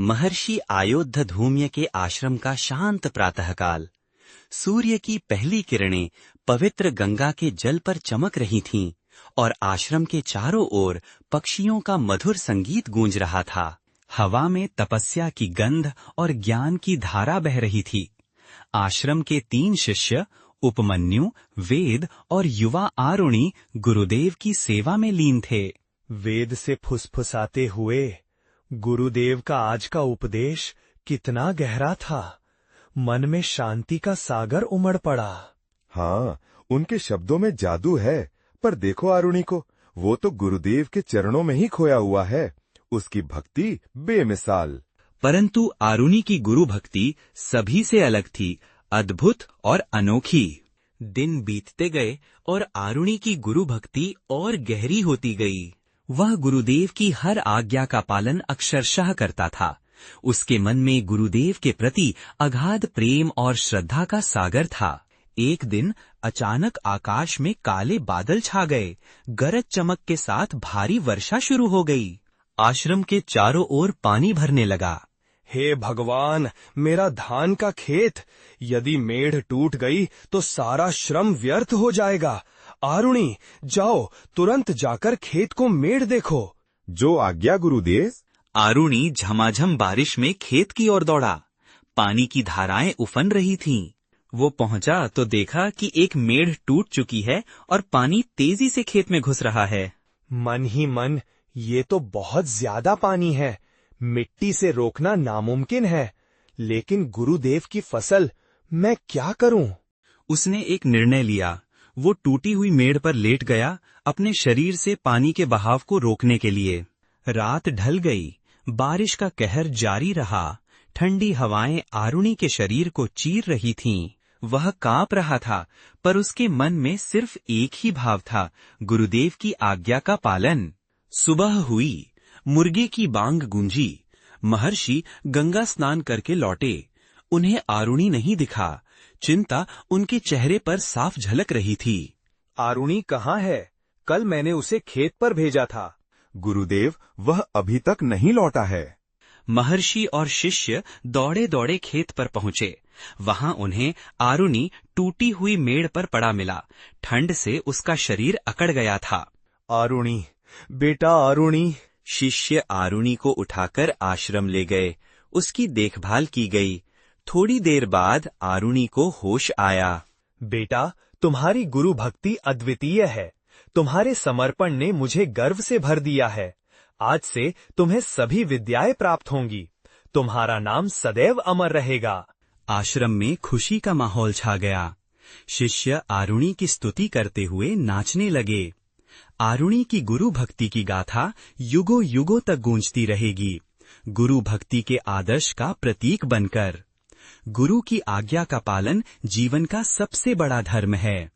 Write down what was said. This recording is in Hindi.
महर्षि आयोध्य धूम्य के आश्रम का शांत प्रातःकाल। सूर्य की पहली किरणें पवित्र गंगा के जल पर चमक रही थीं और आश्रम के चारों ओर पक्षियों का मधुर संगीत गूंज रहा था। हवा में तपस्या की गंध और ज्ञान की धारा बह रही थी। आश्रम के 3 शिष्य उपमन्यु, वेद और युवा आरुणि गुरुदेव की सेवा में लीन थे। वेद से फुसफुसाते हुए गुरुदेव का आज का उपदेश कितना गहरा था। मन में शांति का सागर उमड़ पड़ा। हाँ, उनके शब्दों में जादू है। पर देखो आरुणि को, वो तो गुरुदेव के चरणों में ही खोया हुआ है। उसकी भक्ति बेमिसाल। परंतु आरुणि की गुरु भक्ति सभी से अलग थी, अद्भुत और अनोखी। दिन बीतते गए और आरुणि की गुरु भक्ति और गहरी होती गई। वह गुरुदेव की हर आज्ञा का पालन अक्षरशः करता था। उसके मन में गुरुदेव के प्रति अगाध प्रेम और श्रद्धा का सागर था। एक दिन अचानक आकाश में काले बादल छा गए। गरज चमक के साथ भारी वर्षा शुरू हो गई। आश्रम के चारों ओर पानी भरने लगा। हे भगवान, मेरा धान का खेत, यदि मेढ़ टूट गई तो सारा श्रम व्यर्थ हो जाएगा। आरुणि, जाओ तुरंत जाकर खेत को मेढ़ देखो। जो आज्ञा गुरुदेव। आरुणि झमाझम बारिश में खेत की ओर दौड़ा। पानी की धाराएं उफन रही थीं। वो पहुंचा तो देखा कि एक मेढ़ टूट चुकी है और पानी तेजी से खेत में घुस रहा है। मन ही मन, ये तो बहुत ज्यादा पानी है। मिट्टी से रोकना नामुमकिन है। लेकिन गुरुदेव की फसल, मैं क्या करूं? उसने एक निर्णय लिया। वो टूटी हुई मेढ़ पर लेट गया, अपने शरीर से पानी के बहाव को रोकने के लिए। रात ढल गई। बारिश का कहर जारी रहा। ठंडी हवाएं आरुणि के शरीर को चीर रही थीं। वह कांप रहा था, पर उसके मन में सिर्फ एक ही भाव था, गुरुदेव की आज्ञा का पालन। सुबह हुई। मुर्गे की बांग गूंजी। महर्षि गंगा स्नान करके लौटे। उन्हें आरुणि नहीं दिखा। चिंता उनके चेहरे पर साफ झलक रही थी। आरुणि कहाँ है? कल मैंने उसे खेत पर भेजा था। गुरुदेव, वह अभी तक नहीं लौटा है। महर्षि और शिष्य दौड़े दौड़े खेत पर पहुंचे। वहां उन्हें आरुणि टूटी हुई मेड़ पर पड़ा मिला। ठंड से उसका शरीर अकड़ गया था। आरुणि, बेटा आरुणि। शिष्य आरुणि को उठाकर आश्रम ले गए। उसकी देखभाल की गई। थोड़ी देर बाद आरुणि को होश आया। बेटा, तुम्हारी गुरु भक्ति अद्वितीय है। तुम्हारे समर्पण ने मुझे गर्व से भर दिया है। आज से तुम्हें सभी विद्याएं प्राप्त होंगी। तुम्हारा नाम सदैव अमर रहेगा। आश्रम में खुशी का माहौल छा गया। शिष्य आरुणि की स्तुति करते हुए नाचने लगे। आरुणि की गुरु भक्ति की गाथा युगों युगों तक गूंजती रहेगी, गुरु भक्ति के आदर्श का प्रतीक बनकर। गुरु की आज्ञा का पालन जीवन का सबसे बड़ा धर्म है।